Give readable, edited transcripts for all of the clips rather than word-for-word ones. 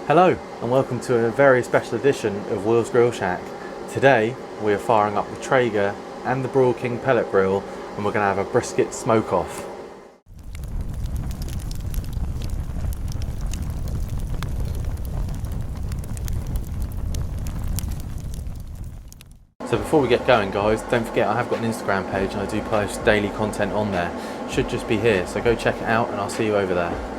Hello and welcome to a very special edition of Will's Grill Shack. Today we are firing up the Traeger and the Broil King pellet grill and we're going to have a brisket smoke off. So before we get going guys, don't forget I have got an Instagram page and I do post daily content on there. Should just be here, so go check it out and I'll see you over there.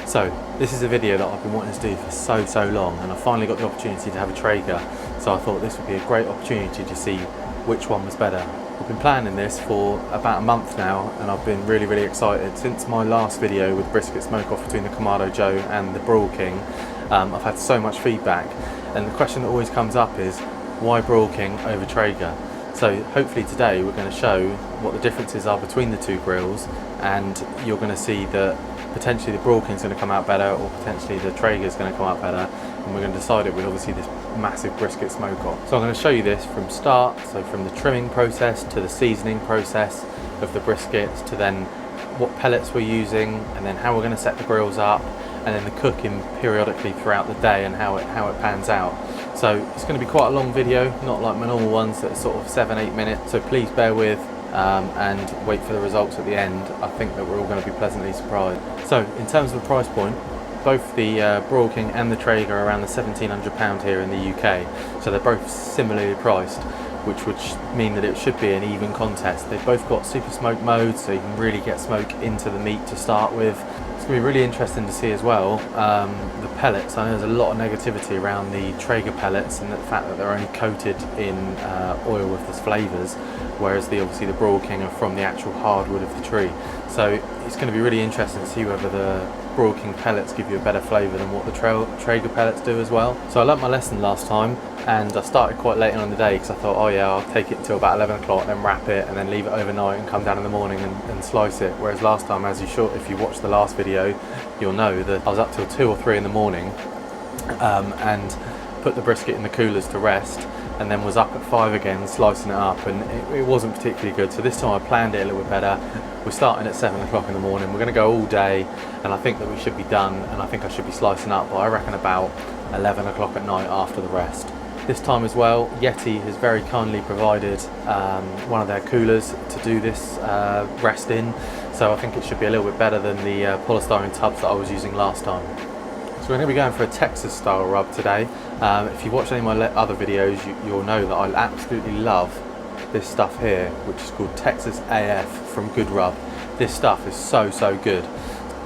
So this is a video that I've been wanting to do for so long, and I finally got the opportunity to have a Traeger, so I thought this would be a great opportunity to see which one was better. I've been planning this for about a month now and I've been really excited. Since my last video with brisket smoke off between the Kamado Joe and the Broil King, I've had so much feedback, and the question that always comes up is why Broil King over Traeger? So hopefully today we're going to show what the differences are between the two grills, and you're going to see that potentially the Broil King's going to come out better, or potentially the Traeger's going to come out better, and we're going to decide it with obviously this massive brisket smoke off. So I'm going to show you this from start, so from the trimming process to the seasoning process of the briskets, to then what pellets we're using, and then how we're going to set the grills up, and then the cooking periodically throughout the day and how it pans out. So it's going to be quite a long video, not like my normal ones that are sort of 7-8 minutes, so please bear with and wait for the results at the end. I think that we're all going to be pleasantly surprised. So in terms of the price point, both the Broil King and the Traeger are around the £1,700 here in the UK, so they're both similarly priced, which would mean that it should be an even contest. They've both got super smoke modes, so you can really get smoke into the meat to start with. It's going to be really interesting to see as well the pellets. I know there's a lot of negativity around the Traeger pellets and the fact that they're only coated in oil with the flavours, whereas obviously the Broil King are from the actual hardwood of the tree. So it's going to be really interesting to see whether the Broil King pellets give you a better flavour than what the Traeger pellets do as well. So I learnt my lesson last time, and I started quite late on in the day because I thought, oh yeah, I'll take it until about 11 o'clock, then wrap it and then leave it overnight and come down in the morning and slice it. Whereas last time, if you watched the last video, you'll know that I was up till 2 or 3 in the morning and put the brisket in the coolers to rest, and then was up at 5 again slicing it up, and it wasn't particularly good. So this time I planned it a little bit better. We're starting at 7 o'clock in the morning, we're going to go all day, and I think that we should be done, and I think I should be slicing up by, I reckon, about 11 o'clock at night after the rest. This time as well, Yeti has very kindly provided one of their coolers to do this rest in, so I think it should be a little bit better than the polystyrene tubs that I was using last time. So we're going to be going for a Texas style rub today. If you watch any of my other videos, you'll know that I absolutely love this stuff here, which is called Texas AF from Good Rub. This stuff is so good.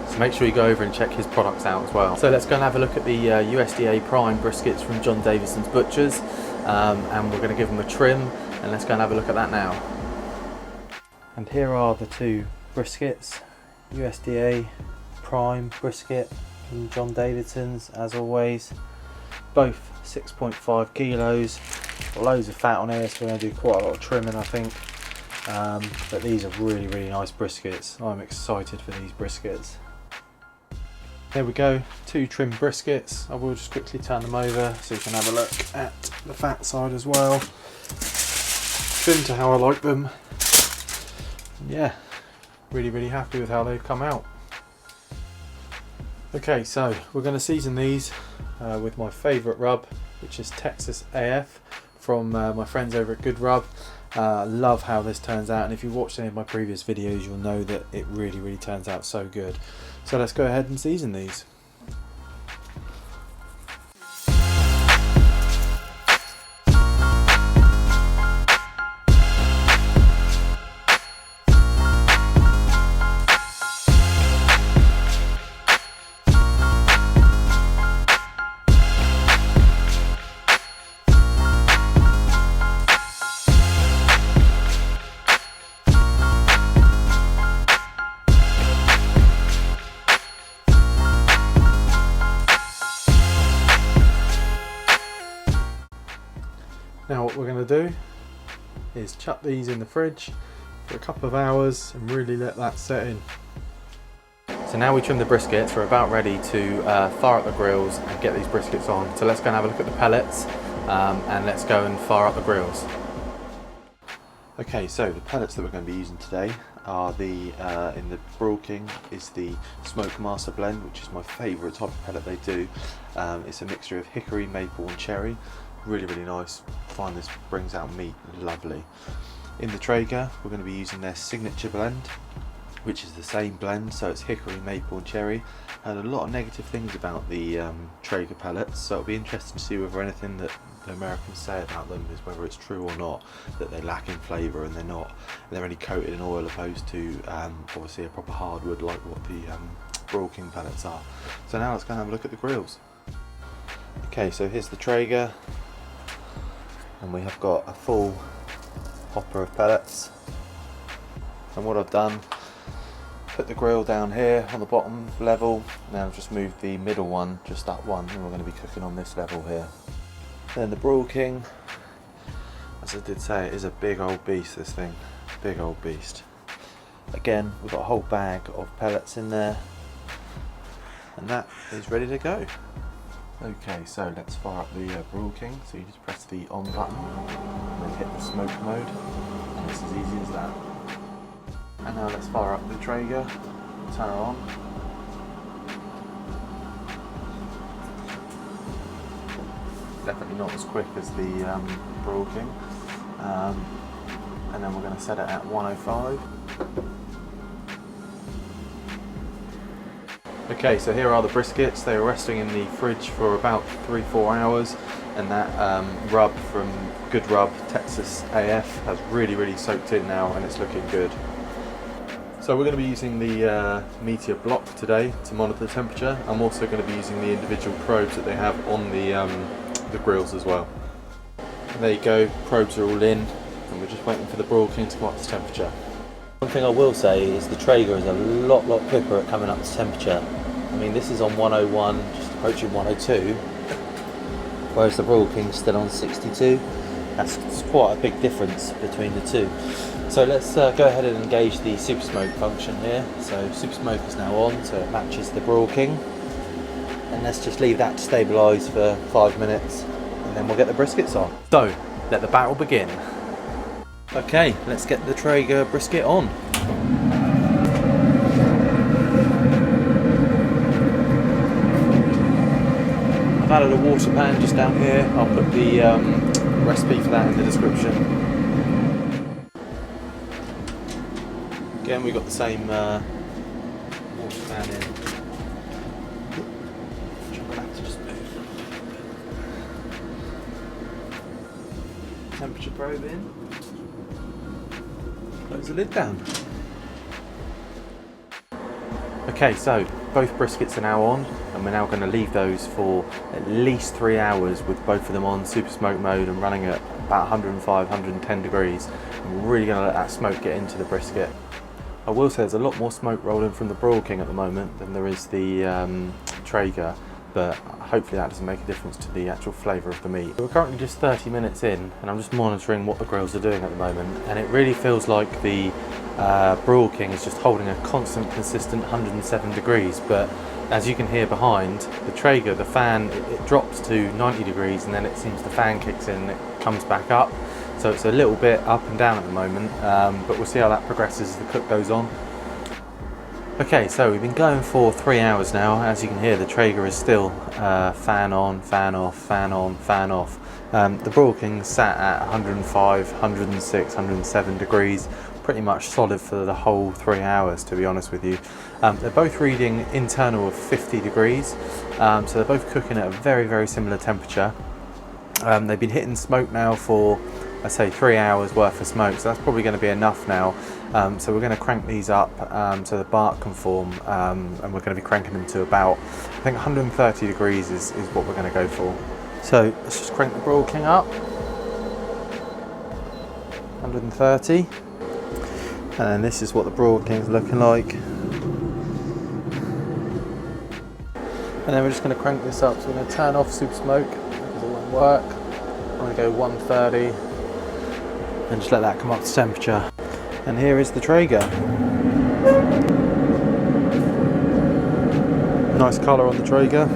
So make sure you go over and check his products out as well. So let's go and have a look at the USDA Prime briskets from John Davidson's Butchers, and we're going to give them a trim, and let's go and have a look at that now. And here are the two briskets, USDA Prime brisket from John Davidson's, as always. Both 6.5 kilos, loads of fat on here, so we're going to do quite a lot of trimming, I think. But these are really nice briskets. I'm excited for these briskets. There we go, 2 trimmed briskets. I will just quickly turn them over so you can have a look at the fat side as well. Trimmed to how I like them. Yeah, really happy with how they've come out. Okay, so we're going to season these with my favourite rub, which is Texas AF from my friends over at Good Rub. Love how this turns out, and if you've watched any of my previous videos, you'll know that it really turns out so good. So let's go ahead and season these. Now what we're going to do is chuck these in the fridge for a couple of hours and really let that set in. So now we trim the briskets, we're about ready to fire up the grills and get these briskets on. So let's go and have a look at the pellets and let's go and fire up the grills. Okay, so the pellets that we're going to be using today are the in the Broil King is the Smoke Master blend, which is my favourite type of pellet they do. It's a mixture of hickory, maple and cherry. Really nice. I find this brings out meat lovely. In the Traeger we're going to be using their signature blend, which is the same blend, so it's hickory, maple and cherry. And a lot of negative things about the Traeger pellets, so it'll be interesting to see whether anything that the Americans say about them is whether it's true or not, that they lack in flavour and they're not. And they're only coated in oil opposed to obviously a proper hardwood like what the Broil King pellets are. So now let's go and have a look at the grills. Okay, so here's the Traeger, and we have got a full hopper of pellets. And what I've done, put the grill down here on the bottom level. Now I've just moved the middle one just up one, and we're going to be cooking on this level here. Then the Broil King, as I did say, it is a big old beast, this thing, big old beast. Again, we've got a whole bag of pellets in there, and that is ready to go. Okay, so let's fire up the Broil King. So you just press the on button, and then hit the smoke mode, and it's as easy as that. And now let's fire up the Traeger, turn her on. Definitely not as quick as the Broil King. And then we're going to set it at 105. Okay, so here are the briskets. They were resting in the fridge for about 3-4 hours, and that rub from Good Rub Texas AF has really soaked in now, and it's looking good. So we're going to be using the Meteor block today to monitor the temperature. I'm also going to be using the individual probes that they have on the grills as well. And there you go, probes are all in, and we're just waiting for the Broil King to come up to temperature. One thing I will say is the Traeger is a lot quicker at coming up to temperature. I mean, this is on 101, just approaching 102, whereas the Broil King's still on 62. That's quite a big difference between the two. So let's go ahead and engage the Super Smoke function here. So Super Smoke is now on, so it matches the Broil King. And let's just leave that to stabilise for 5 minutes, and then we'll get the briskets on. So, let the battle begin. Okay, let's get the Traeger brisket on. I've added a water pan just down here. I'll put the recipe for that in the description. Again, we've got the same water pan in. Temperature probe in. Close the lid down. Okay, so both briskets are now on, and we're now going to leave those for at least 3 hours with both of them on super smoke mode and running at about 105, 110 degrees. And we're really going to let that smoke get into the brisket. I will say there's a lot more smoke rolling from the Broil King at the moment than there is the Traeger, but hopefully that doesn't make a difference to the actual flavour of the meat. We're currently just 30 minutes in, and I'm just monitoring what the grills are doing at the moment, and it really feels like the Broil King is just holding a constant, consistent 107 degrees, but as you can hear behind, the Traeger, the fan, it drops to 90 degrees, and then it seems the fan kicks in and it comes back up. So it's a little bit up and down at the moment, but we'll see how that progresses as the cook goes on. Okay, so we've been going for 3 hours now. As you can hear, the Traeger is still fan on, fan off, fan on, fan off. The Broil King sat at 105, 106, 107 degrees, pretty much solid for the whole 3 hours, to be honest with you. They're both reading internal of 50 degrees, so they're both cooking at a very, very similar temperature. They've been hitting smoke now for, I say, 3 hours worth of smoke, so that's probably going to be enough now. So we're going to crank these up so the bark can form, and we're going to be cranking them to about, I think 130 degrees is what we're going to go for. So let's just crank the Broil King up, 130, and then this is what the Broil King's looking like. And then we're just going to crank this up, so we're going to turn off super smoke because it won't work. I'm going to go 130 and just let that come up to temperature. And here is the Traeger. Nice colour on the Traeger.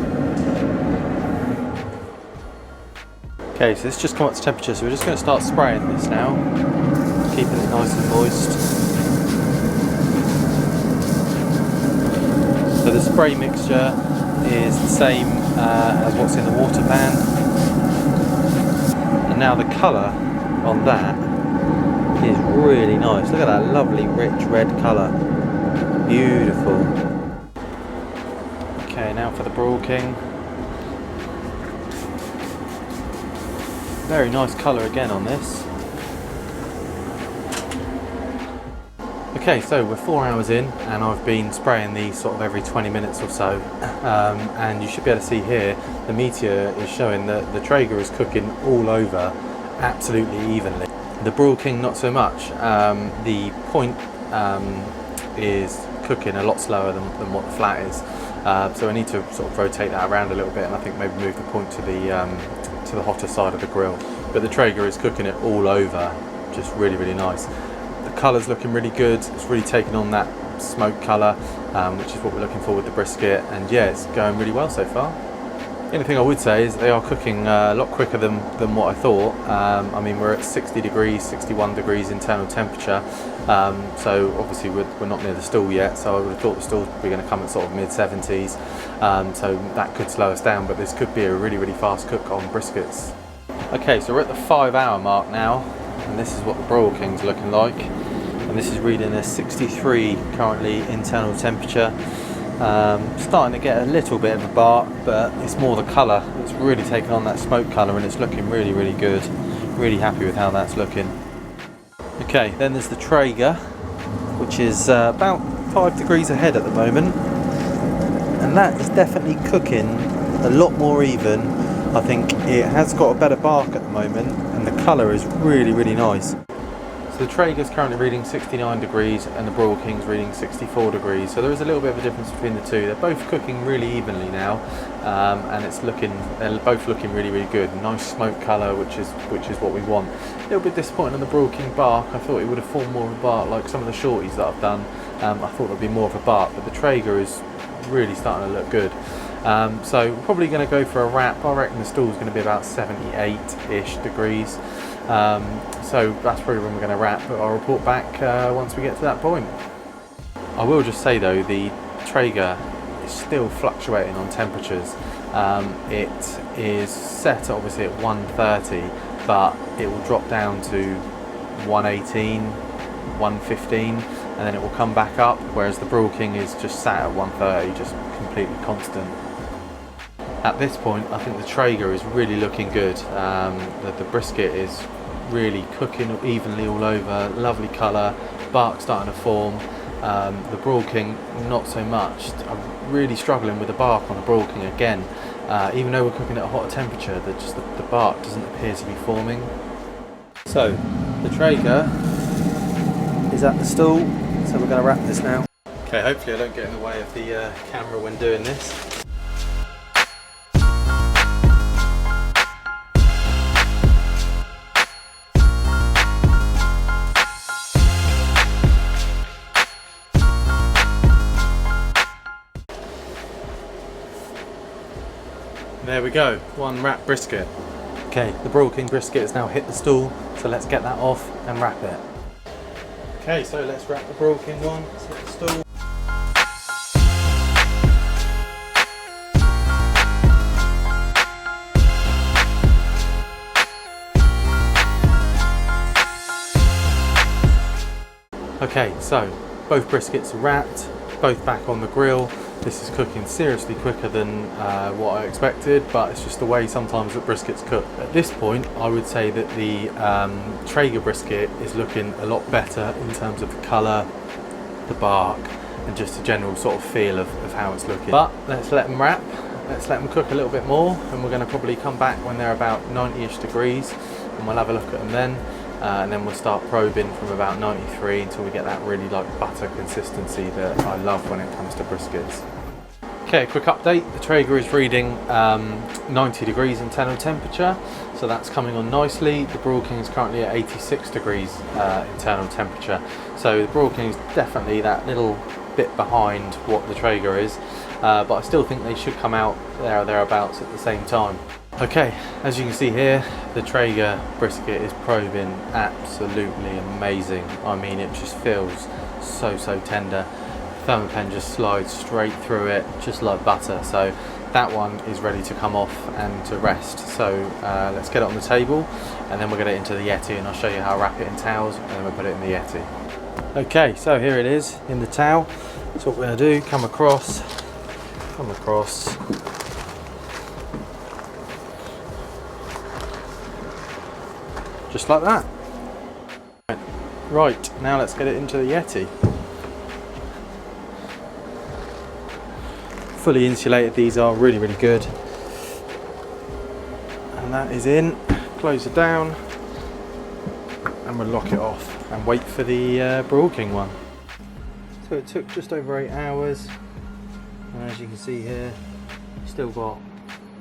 Okay, so this just come up to temperature, so we're just going to start spraying this now, keeping it nice and moist. spray mixture is the same as what's in the water pan, and now the colour on that is really nice. Look at that lovely rich red colour, beautiful. Okay, now for the Broil King. Very nice colour again on this. Okay, so we're 4 hours in and I've been spraying these sort of every 20 minutes or so, and you should be able to see here the meteor is showing that the Traeger is cooking all over absolutely evenly. The Broil King not so much. The point is cooking a lot slower than what the flat is, so I need to sort of rotate that around a little bit, and I think maybe move the point to the hotter side of the grill. But the Traeger is cooking it all over, just really, really nice. The colour's looking really good. It's really taken on that smoke colour, which is what we're looking for with the brisket, and yeah, it's going really well so far. The only thing I would say is they are cooking a lot quicker than what I thought. I mean, we're at 60 degrees, 61 degrees internal temperature, so obviously we're not near the stall yet, so I would have thought the stall's probably going to come at sort of mid-70s, so that could slow us down, but this could be a really, really fast cook on briskets. Okay, so we're at the 5 hour mark now, and this is what the Broil King's looking like, and this is reading a 63 currently internal temperature. Starting to get a little bit of a bark, but it's more the colour. It's really taken on that smoke colour and it's looking really, really good. Really happy with how that's looking. Okay, then there's the Traeger, which is about 5 degrees ahead at the moment, and that is definitely cooking a lot more even. I think it has got a better bark at the moment, and the colour is really, really nice. So the Traeger's currently reading 69 degrees and the Broil King's reading 64 degrees. So there is a little bit of a difference between the two. They're both cooking really evenly now, and they're both looking really, really good. Nice smoke colour, which is what we want. A little bit disappointing on the Broil King bark. I thought it would have formed more of a bark like some of the shorties that I've done. I thought there'd be more of a bark, but the Traeger is really starting to look good. So we're probably going to go for a wrap. I reckon the stall's going to be about 78-ish degrees. So that's probably when we're going to wrap, but I'll report back once we get to that point. I will just say though, the Traeger is still fluctuating on temperatures. It is set obviously at 130, but it will drop down to 118, 115, and then it will come back up, whereas the Broil King is just sat at 130, just completely constant. At this point, I think the Traeger is really looking good. The brisket is really cooking evenly all over, lovely colour, bark starting to form. The Broil King, not so much. I'm really struggling with the bark on the Broil King again. Even though we're cooking at a hotter temperature, the bark doesn't appear to be forming. So, the Traeger is at the stall, so we're going to wrap this now. Okay, hopefully I don't get in the way of the camera when doing this. There we go, one wrap brisket. Okay, the Broil King brisket has now hit the stall, so let's get that off and wrap it. Okay, so let's wrap the Broil King one. Let's hit the stall. Okay, so both briskets are wrapped, both back on the grill. This is cooking seriously quicker than what I expected, but it's just the way sometimes that briskets cook. At this point, I would say that the Traeger brisket is looking a lot better in terms of the colour, the bark, and just the general sort of feel of how it's looking. But let's let them wrap, let's let them cook a little bit more, and we're going to probably come back when they're about 90-ish degrees, and we'll have a look at them then. And then we'll start probing from about 93 until we get that really like butter consistency that I love when it comes to briskets. Okay, a quick update. The Traeger is reading 90 degrees internal temperature, so that's coming on nicely. The Broil King is currently at 86 degrees internal temperature, so the Broil King is definitely that little bit behind what the Traeger is, but I still think they should come out there or thereabouts at the same time. Okay, as you can see here, the Traeger brisket is probing absolutely amazing. I mean, it just feels so tender. Thermapen just slides straight through it, just like butter. So that one is ready to come off and to rest. So let's get it on the table, and then we'll get it into the Yeti, and I'll show you how I wrap it in towels, and then we'll put it in the Yeti. Okay, so here it is in the towel. So what we're going to do, come across, just like that. Right, now let's get it into the Yeti. Fully insulated, these are really good. And that is in. Close it down, and we'll lock it off and wait for the Broil King one. So it took just over 8 hours, and as you can see here, still got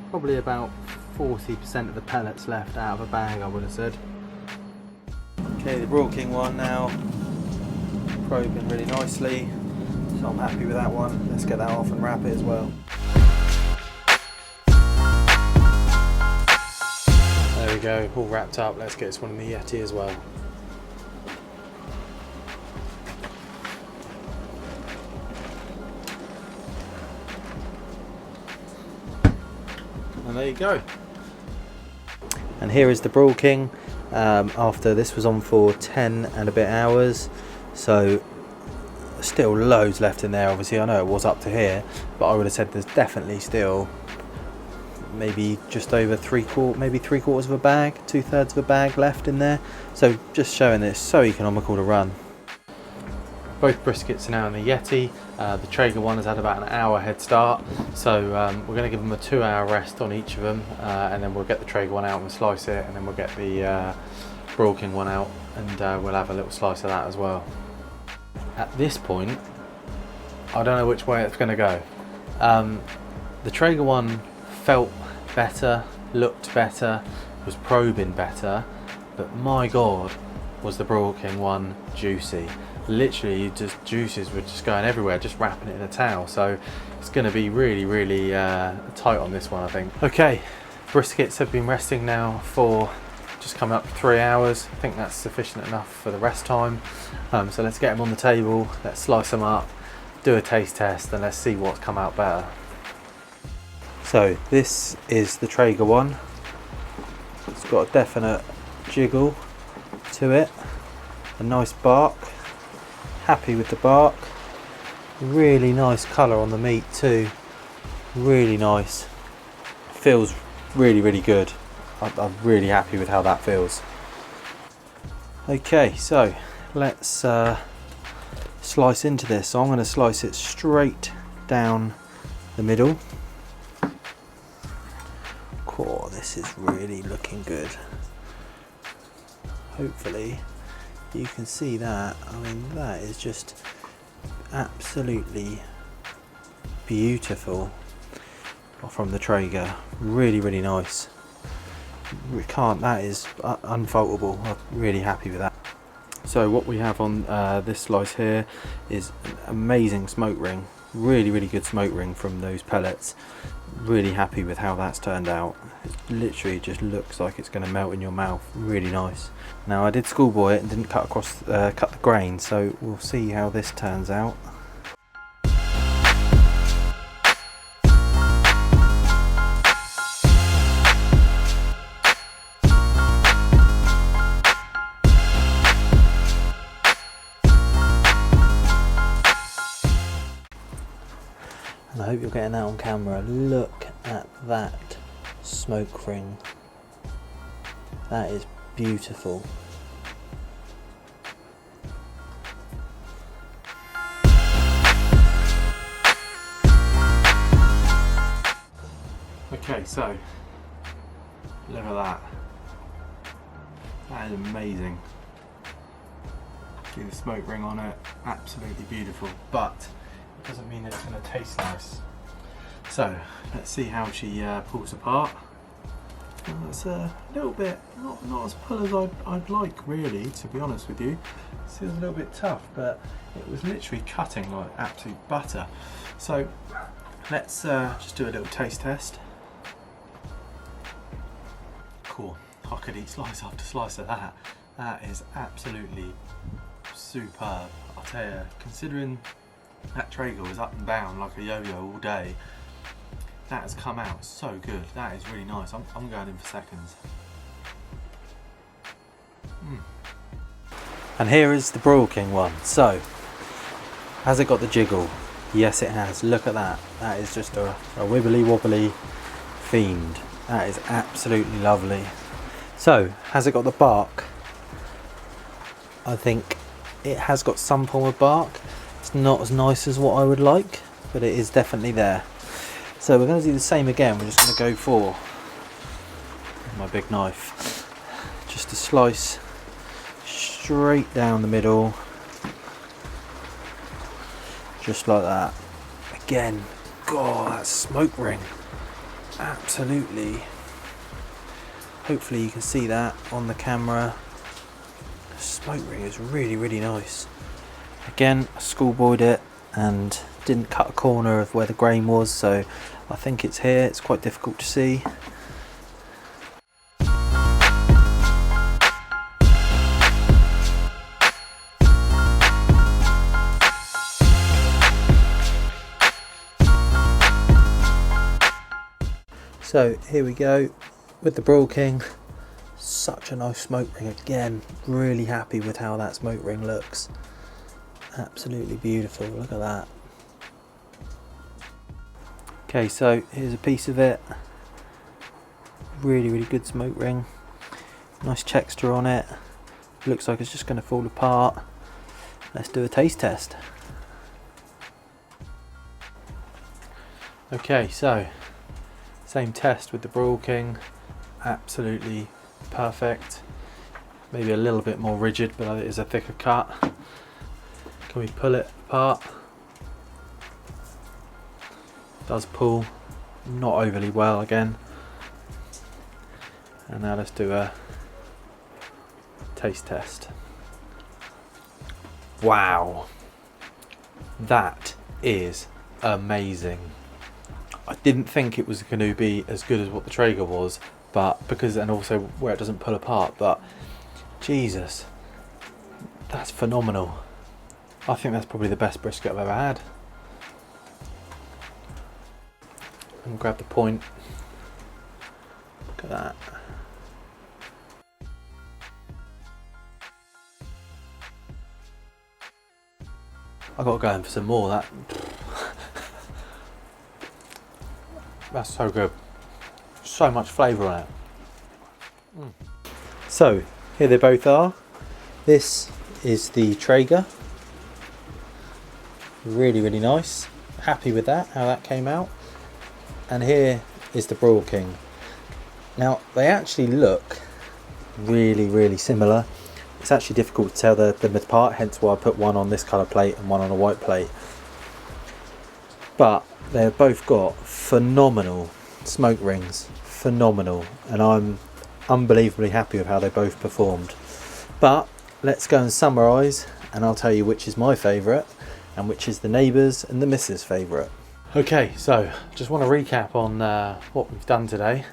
probably about 40% of the pellets left out of a bag, I would have said. Okay, the Broil King one now probing really nicely, so I'm happy with that one. Let's get that off and wrap it as well. There we go, all wrapped up. Let's get this one in the Yeti as well. And there you go. And here is the Broil King. After this was on for 10 and a bit hours, so still loads left in there. Obviously I know it was up to here, but I would have said there's definitely still maybe just over maybe three quarters of a bag, 2/3 of a bag left in there. So just showing that it's so economical to run. Both briskets are now in the Yeti. The Traeger one has had about an hour head start, so we're going to give them a 2-hour rest on each of them, and then we'll get the Traeger one out and slice it, and then we'll get the Broil King one out, and we'll have a little slice of that as well. At this point, I don't know which way it's going to go. The Traeger one felt better, looked better, was probing better, but my god, was the Broil King one juicy. Literally, just juices were just going everywhere, just wrapping it in a towel. So it's going to be really tight on this one, I think. Okay, briskets have been resting now for just coming up to 3 hours. I think that's sufficient enough for the rest time. So let's get them on the table, let's slice them up, do a taste test, and let's see what's come out better. So this is the Traeger one. It's got a definite jiggle to it, a nice bark. Happy with the bark. Really nice colour on the meat too. Really nice. Feels really good. I'm really happy with how that feels. Okay, so let's slice into this. So I'm going to slice it straight down the middle. Cool, this is really looking good. Hopefully you can see that. I mean, that is just absolutely beautiful from the Traeger. Really nice. That is unfaultable. I'm really happy with that. So what we have on this slice here is an amazing smoke ring. Really good smoke ring from those pellets. Really happy with how that's turned out. It literally just looks like it's going to melt in your mouth. Really nice. Now I did schoolboy it and didn't cut the grain, so we'll see how this turns out. And I hope you're getting that on camera. Look at that smoke ring. That is beautiful. Okay, so look at that. That is amazing. See the smoke ring on it, absolutely beautiful. But it doesn't mean it's going to taste nice. So let's see how she pulls apart. It's a little bit not as full as I'd like, really, to be honest with you. It feels a little bit tough, but it was literally cutting like absolute butter. So let's just do a little taste test. Cool. I could eat slice after slice of that. That is absolutely superb. I'll tell you, considering That Traeger was up and down like a yo-yo all day. That has come out so good. That is really nice. I'm going in for seconds. And here is the Broil King one. So, has it got the jiggle? Yes, it has. Look at that. That is just a wibbly wobbly fiend. That is absolutely lovely. So, has it got the bark? I think it has got some form of bark. It's not as nice as what I would like, but it is definitely there. So we're going to do the same again. We're just going to go for my big knife. Just a slice straight down the middle. Just like that. Again, God, that smoke ring. Absolutely. Hopefully you can see that on the camera. The smoke ring is really, really nice. Again, I schoolboyed it and didn't cut a corner of where the grain was, so I think it's here. It's quite difficult to see. So here we go with the Broil King. Such a nice smoke ring again. Really happy with how that smoke ring looks. Absolutely beautiful. Look at that. Okay, so here's a piece of it. Really, really good smoke ring. Nice texture on it. Looks like it's just going to fall apart. Let's do a taste test. Okay, so same test with the Broil King. Absolutely perfect. Maybe a little bit more rigid, but it is a thicker cut. Can we pull it apart? Does pull, not overly well again. And now let's do a taste test. Wow, that is amazing. I didn't think it was going to be as good as what the Traeger was, but and also where it doesn't pull apart, but Jesus, that's phenomenal. I think that's probably the best brisket I've ever had. And grab the point. Look at that. I got to go in for some more. That's so good. So much flavour on it. So here they both are. This is the Traeger. Really, really nice. Happy with that, how that came out. And here is the Broil King. Now they actually look really, really similar. It's actually difficult to tell them apart, hence why I put one on this colour plate and one on a white plate. But they've both got phenomenal smoke rings, phenomenal, and I'm unbelievably happy with how they both performed. But let's go and summarise, and I'll tell you which is my favourite and which is the neighbours and the missus' favourite. Okay, so just want to recap on what we've done today.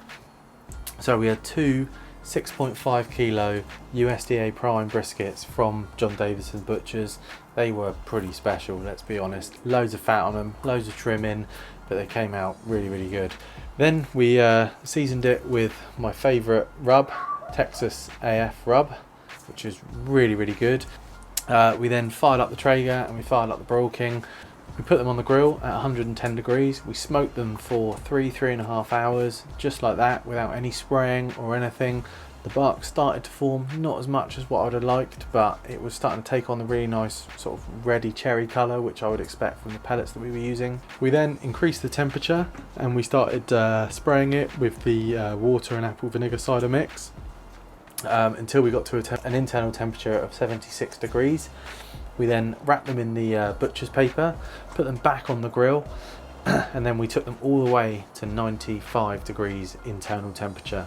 So we had two 6.5 kilo USDA prime briskets from John Davison's Butchers. They were pretty special, let's be honest. Loads of fat on them, loads of trim in, but they came out really, really good. Then we seasoned it with my favourite rub, Texas AF rub, which is really, really good. We then fired up the Traeger and we fired up the Broil King. We put them on the grill at 110 degrees. We smoked them for 3.5 hours, just like that, without any spraying or anything. The bark started to form, not as much as what I would have liked, but it was starting to take on the really nice sort of reddy cherry colour, which I would expect from the pellets that we were using. We then increased the temperature and we started spraying it with the water and apple vinegar cider mix until we got to an internal temperature of 76 degrees. We then wrapped them in the butcher's paper, put them back on the grill, and then we took them all the way to 95 degrees internal temperature.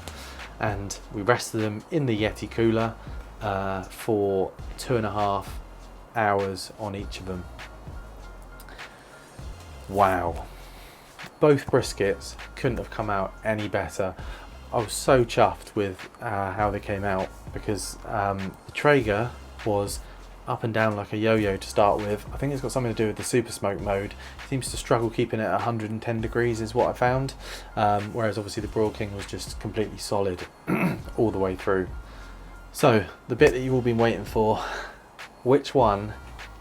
And we rested them in the Yeti cooler for 2.5 hours on each of them. Wow. Both briskets couldn't have come out any better. I was so chuffed with how they came out, because the Traeger was up and down like a yo-yo to start with. I think it's got something to do with the super smoke mode. It seems to struggle keeping it at 110 degrees is what I found, whereas obviously the Broil King was just completely solid all the way through. So the bit that you've all been waiting for, which one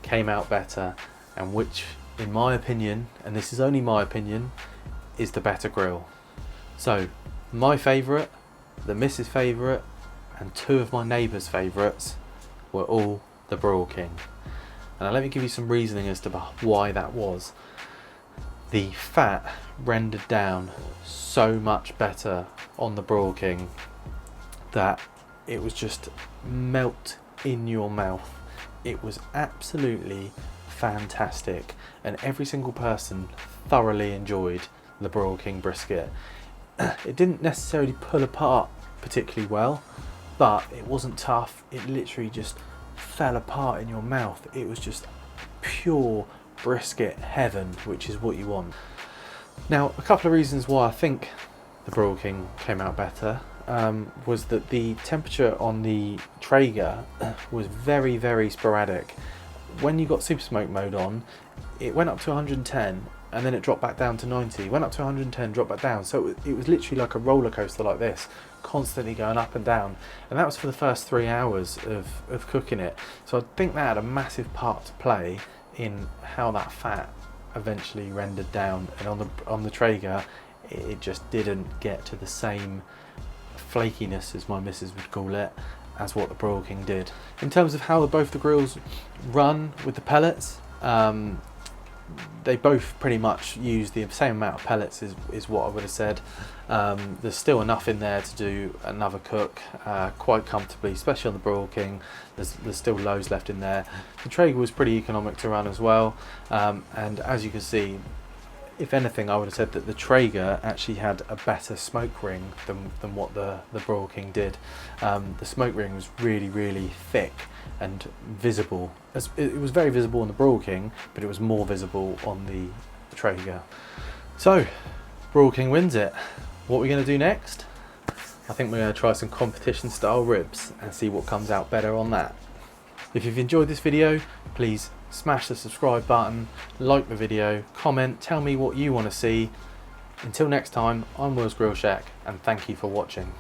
came out better and which, in my opinion, and this is only my opinion, is the better grill. So my favourite, the missus' favourite, and two of my neighbours' favourites were all the Broil King. And let me give you some reasoning as to why that was. The fat rendered down so much better on the Broil King that it was just melt in your mouth. It was absolutely fantastic, and every single person thoroughly enjoyed the Broil King brisket. It didn't necessarily pull apart particularly well, but it wasn't tough. It literally just fell apart in your mouth. It was just pure brisket heaven, which is what you want. Now, a couple of reasons why I think the Broil King came out better was that the temperature on the Traeger was very, very sporadic. When you got super smoke mode on, it went up to 110 and then it dropped back down to 90, went up to 110, dropped back down. So it was literally like a roller coaster like this, constantly going up and down. And that was for the first 3 hours of cooking it. So I think that had a massive part to play in how that fat eventually rendered down. And on the Traeger, it just didn't get to the same flakiness, as my missus would call it, as what the Broil King did. In terms of how both the grills run with the pellets, they both pretty much use the same amount of pellets is what I would have said. There's still enough in there to do another cook quite comfortably, especially on the Broil King. There's still loads left in there. The Traeger was pretty economic to run as well, and as you can see, if anything, I would have said that the Traeger actually had a better smoke ring than what the Broil King did. The smoke ring was really, really thick and visible. It was very visible on the Broil King, but it was more visible on the Traeger. So, Broil King wins it. What are we going to do next? I think we're going to try some competition style ribs and see what comes out better on that. If you've enjoyed this video, please smash the subscribe button, like the video, comment, tell me what you want to see. Until next time, I'm Will's Grill Shack, and thank you for watching.